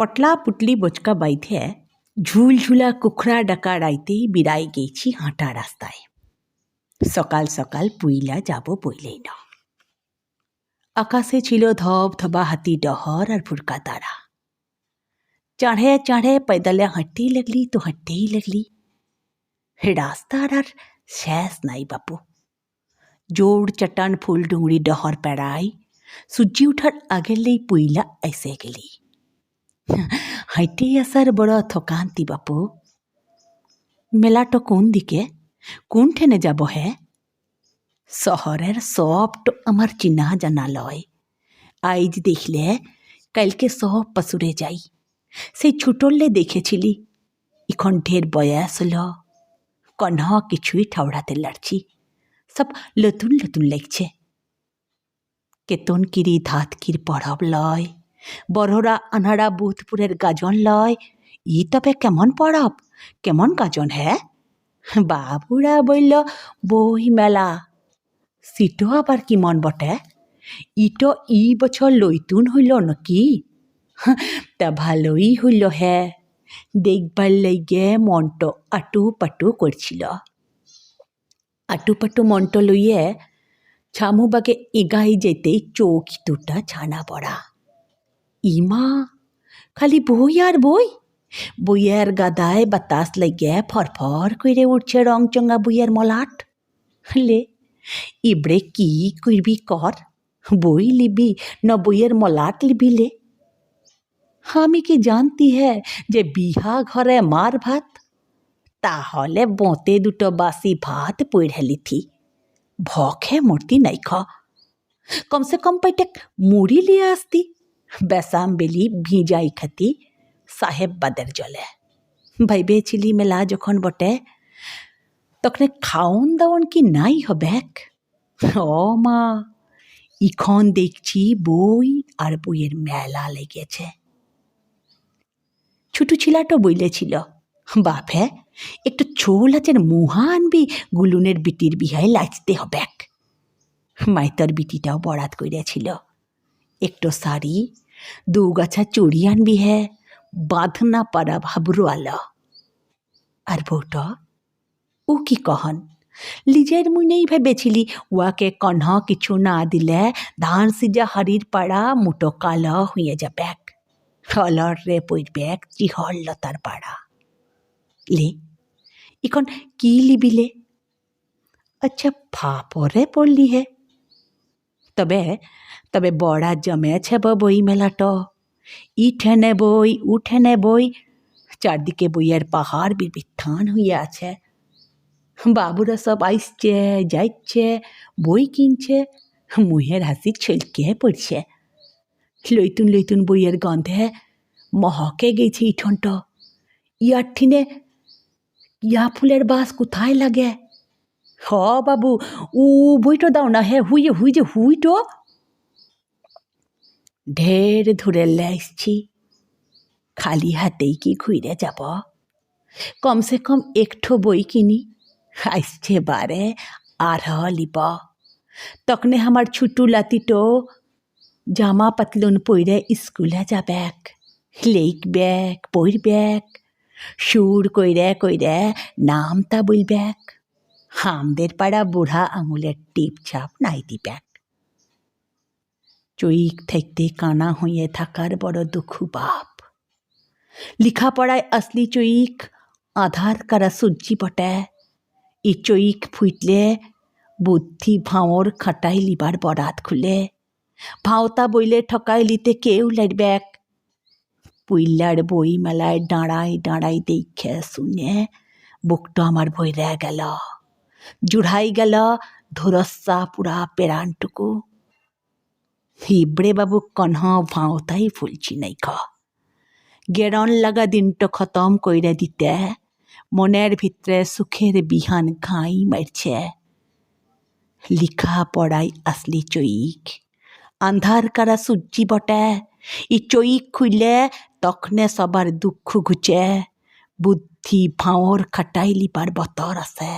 पटला पुटली बोचका বাইধে ঝুলঝুলা কুখরা ডাকা রাইতেই বিরাই গেছি হাঁটা রাস্তায়। সকাল সকাল পুইলা যাব বইলেই না। আকাশে ছিল ধবধবা হাতি ডহর আর ভুরকা তারা। चढ़े चढ़े पैदल हट्टी लगली तो हट्टी ही लगली। रास्तार আর শেষ নাই বাপু। जोड़ चट्टान फूल डुंगरी डहर पेड़ाई सूजी उठार আগেলেই পুইলা ऐसे गेली। হাইটে আসার বড় থকান্তি বাপু। মেলাটো কোন দিকে, কোন ঠেনে যাব হে? শহরের সবটো আমার চিনা জানা লয়। আইজ দেখলে কালকে সব পাশুরে যাই। সেই ছুটলে দেখেছিলি, এখন ঢের বয়স হলো, কন্হ কিছুই ঠাউড়াতে লাড়ছি। সব নতুন নতুন লাগছে। কেতন কিরি ধাতকির পরব লয়, বড়রা আনাড়া বুধপুরের গাজন লয়। ই তবে কেমন পরব, কেমন গাজন হ্যাঁ? বাবুরা বলল বই মেলা। সিটো আবার কি মন বটে? ইটো ই বছর লইতুন হইল নাকি? তা ভালোই হইল হ্যাঁ। দেখবার লাইগে মনটো আটু পাটু করছিল। আটু পাটু মনটো লইয়ে ছামুবাগে এগাই যেতেই চোখ দুটা ছানা পড়া। ইমা খালি বই আর বই। বইয়ের গাদায় বাতাস লাগে ফরফর করে উঠছে রংচঙ্গা বইয়ের মলাট। লে ইবড়ে কি করবি কর, বই লিবি না বইয়ের মলাট লিবি লে? আমি কি জানতি হ্যাঁ যে বিহা ঘরে মার ভাত? তাহলে বোঁতে দুটো বাসি ভাত পড়ে লিথি। ভখে মূর্তি নাই খ। কমসে কম পাইটে মুড়ি লিয়ে আসতি। বেসাম বেলি ভিজাই খাতি সাহেব বাদের জলে। ভাইবেছিলি মেলা যখন বটে, তখন খাওন দাওন কি নাই হবেক? ও মা, ইখন দেখছি বই আর বইয়ের মেলা লেগেছে। ছোটো ছিলাটো বইলেছিল, বাপে একটু ছোল আছের মুহা আনবি, গুলুনের বিটির বিহায় লাচতে হবেক। মাইতর বিটিটাও বরাত করিয়াছিল, একটু শাড়ি দু গাছা চুড়ি আনবি হ্যাঁ, বাঁধনা পারা ভাবরু আলো। আর বউটা ও কি কহন, লিজের মুনেই ভেবেছিলি ওয়াকে কন্হ কিছু না দিলে ধান সিজা হাড়ির পাড়া মুটো কালো হয়ে যাবেক। হলর রে পড়বেক চিহল লতার পাড়া। লে এখন কি লিবিলে? আচ্ছা ফাপরে পড়লি হে। তবে তবে বড়া জমেছে বই মেলাটো। ই ঠেনে বই উ ঠেনে বই, চারদিকে বইয়ের পাহাড় বিবিত্থান হইয়া আছে। বাবুরা সব আইসছে যাইছে, বই কিনছে, মুহের হাসি ছলকে পড়ছে। লইতুন লইতুন বইয়ের গন্ধে মহকে গেছে ইঠনট। ইয়ার ঠিনে ইয়া ফুলের বাস কোথায় লাগে? হ বাবু, উ বইটো দাও না হে, হুইয়ে হুই যে হুইটো। ঢের ধরে লাইসছি, খালি হাতেই কি ঘুরে যাব? কমসে কম একঠো বই কিনি। আইসছে বারে আর লিব। তখনে আমার ছুটু লাতিটো জামা পাতলুন পইরে স্কুলে যাবেক, লিখবেক পড়বেক, সুর কইরে কইরে নামটা বলবেক। হামদের পাড়া বুড়া আঙুলের টিপ ছাপ নাই দিবেক। চৈক থাকতে কানা হইয়ে থাকার বড় দুঃখ বাপ। লিখাপড়ায় আসলি চৈক আধার কারা সূর্যি বটে। ই চৈক ফুটলে বুদ্ধি ভাঁওর খাটাই লিবার বরাত খুলে। ভাওতা বইলে ঠকাই লিতে কেউ লাড়বেক। পুইলার বই মেলায় দাঁড়াই দাঁড়াই দেখে শুনে বুকটা আমার ভইরা গেল, জুড়াই গেল ধরস্যা পুরা পেরানটুকু। হিবড়ে বাবু কন্হ ভাওতাই ফুলছি নাই খ। গেরন লাগা দিনটো খতম কইরে দিতে মনের ভিতরে সুখের বিহান ঘাই মারছে। লিখা পড়াই আসলি চৈক, আন্ধার কারা সূর্যি বটে। ই চৈক খুইলে তখনে সবার দুঃখ ঘুচে, বুদ্ধি ভাঁওর খাটাই লিবার বতর আছে।